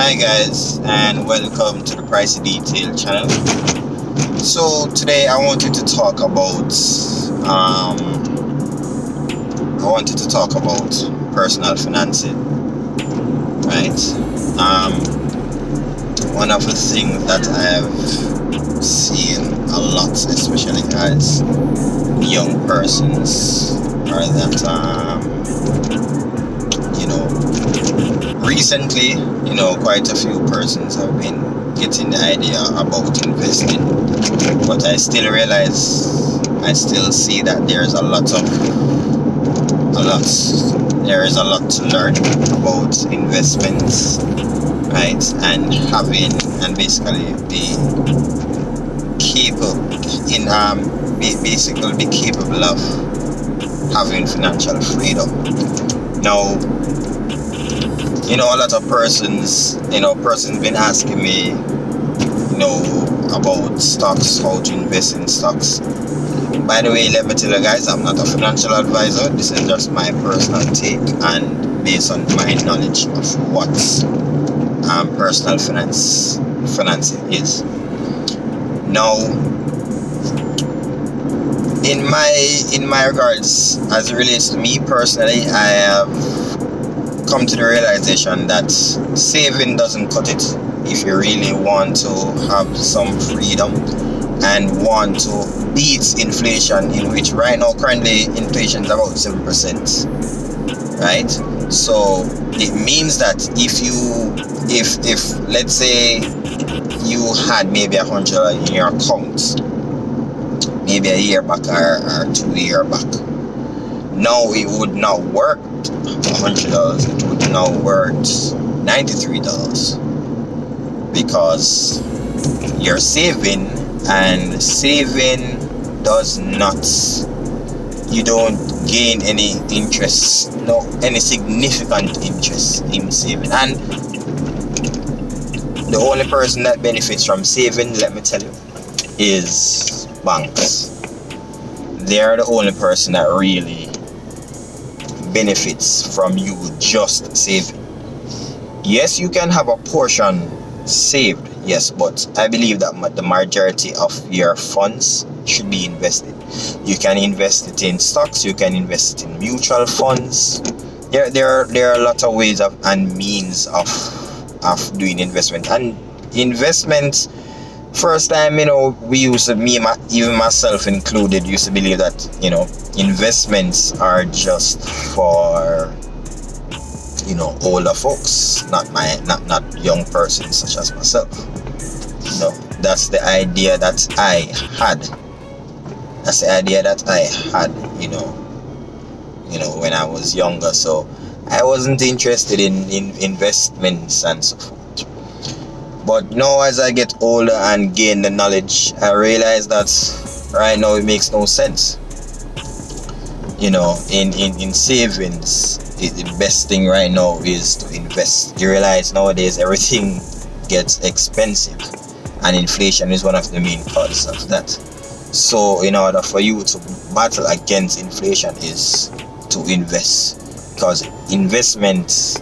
Hi guys, and welcome to the Pricey Detail channel. So today I wanted to talk about personal financing, right? One of the things that I have seen a lot, especially as young persons, are that recently, quite a few persons have been getting the idea about investing, but I still see that there is a lot to learn about investments, right? And basically be capable of having financial freedom. Now, a lot of persons been asking me, about stocks, how to invest in stocks. By the way, let me tell you guys, I'm not a financial advisor. This is just my personal take and based on my knowledge of what personal financing is. Now, in my regards, as it relates to me personally, I have come to the realization that saving doesn't cut it if you really want to have some freedom and want to beat inflation, in which right now currently inflation is about 7%, right? So it means that if let's say you had maybe $100 in your account maybe a year back or 2 year back, now it would not worth $100, it would now worth $93, because you're saving, and saving does not, you don't gain any interest, any significant interest in saving. And the only person that benefits from saving, let me tell you, is banks. They're the only person that really benefits from you just saving. Yes, you can have a portion saved, yes, but I believe that the majority of your funds should be invested. You can invest it in stocks, you can invest it in mutual funds. There are a lot of ways and means of doing investment. And investment, first time, we used to, even myself included, used to believe that, investments are just for, older folks, not young persons such as myself. That's the idea that I had. When I was younger. So I wasn't interested in investments and so forth. But now, as I get older and gain the knowledge, I realize that right now it makes no sense. In savings, the best thing right now is to invest. You realize nowadays everything gets expensive, and inflation is one of the main causes of that. So in order for you to battle against inflation is to invest, because investment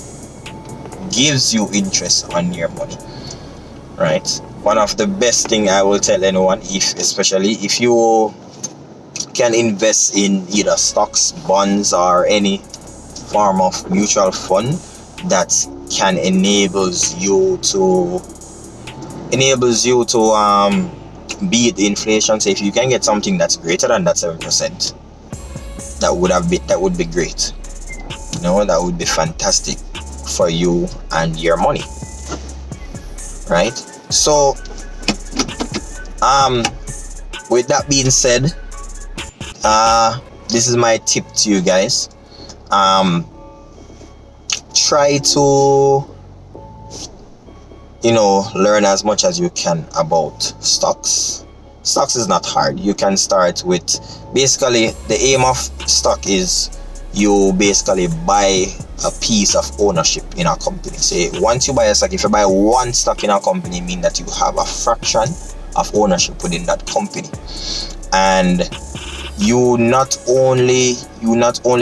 gives you interest on your money, right? One of the best thing I will tell anyone, especially if you can invest in either stocks, bonds, or any form of mutual fund that can enables you to beat the inflation. So if you can get something that's greater than that 7%, that would be great. That would be fantastic for you and your money, right? So with that being said, this is my tip to you guys. Try to learn as much as you can about stocks. Stocks is not hard. You can start with, basically the aim of stock is you basically buy a piece of ownership in a company. Say once you buy a stock, if you buy one stock in a company, mean that you have a fraction of ownership within that company. And you not only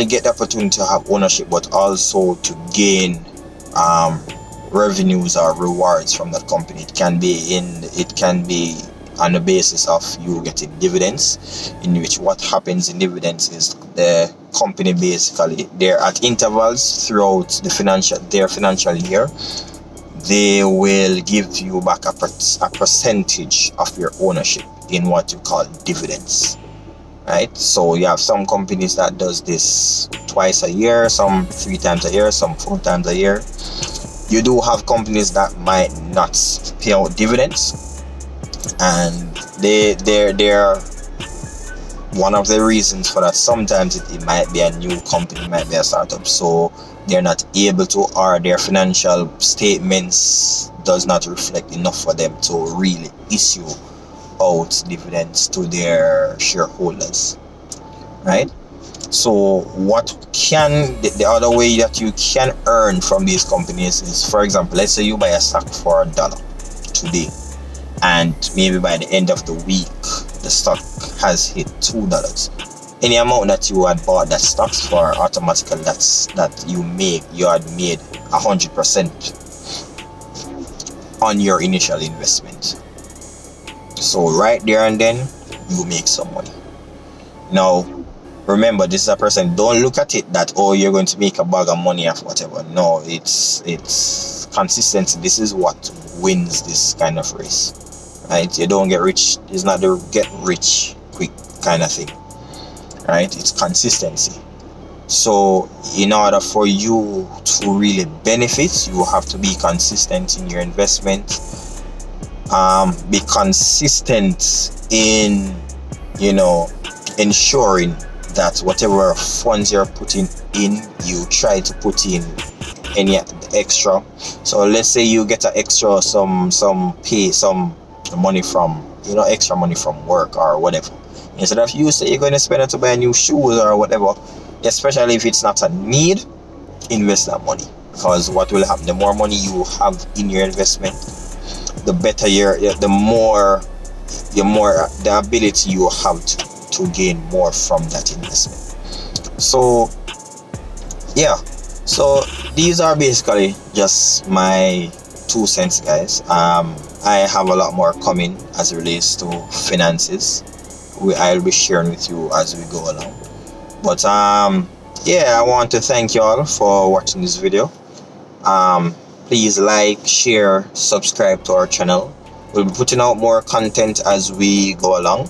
get the opportunity to have ownership, but also to gain revenues or rewards from that company. It can be on the basis of you getting dividends, in which what happens in dividends is the company basically, they're at intervals throughout their financial year, they will give you back a percentage of your ownership in what you call dividends, right? So you have some companies that does this twice a year, some 3 times a year, some 4 times a year. You do have companies that might not pay out dividends, and they're one of the reasons for that. Sometimes it might be a new company, might be a startup, so they're not able to, or their financial statements does not reflect enough for them to really issue out dividends to their shareholders, right? So the other way that you can earn from these companies is, for example, let's say you buy a stock for $1 today, and maybe by the end of the week the stock has hit $2. Any amount that you had bought that stocks for, automatically you had made 100% on your initial investment. So right there and then you make some money. Now remember, this is a person. Don't look at it that, oh, you're going to make a bag of money or whatever. No, it's consistency. This is what wins this kind of race, right? You don't get rich. It's not the get rich quick kind of thing, right? It's consistency. So in order for you to really benefit, you have to be consistent in your investment. Be consistent in, ensuring that whatever funds you're putting in, you try to put in any extra. So let's say you get an extra some money from, extra money from work or whatever. Instead of you say you're going to spend it to buy new shoes or whatever, especially if it's not a need, invest that money. Because what will happen, the more money you have in your investment, the better the ability you have to gain more from that investment. So yeah, so these are basically just my 2 cents, guys. I have a lot more coming as it relates to finances. I'll be sharing with you as we go along. But yeah, I want to thank you all for watching this video. Please like, share, subscribe to our channel. We'll be putting out more content as we go along.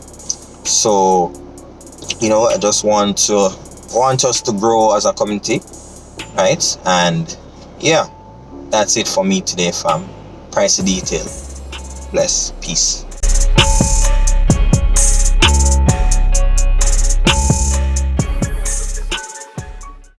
So I just want us to grow as a community, right? And yeah, that's it for me today, fam. Price the detail. Bless. Peace.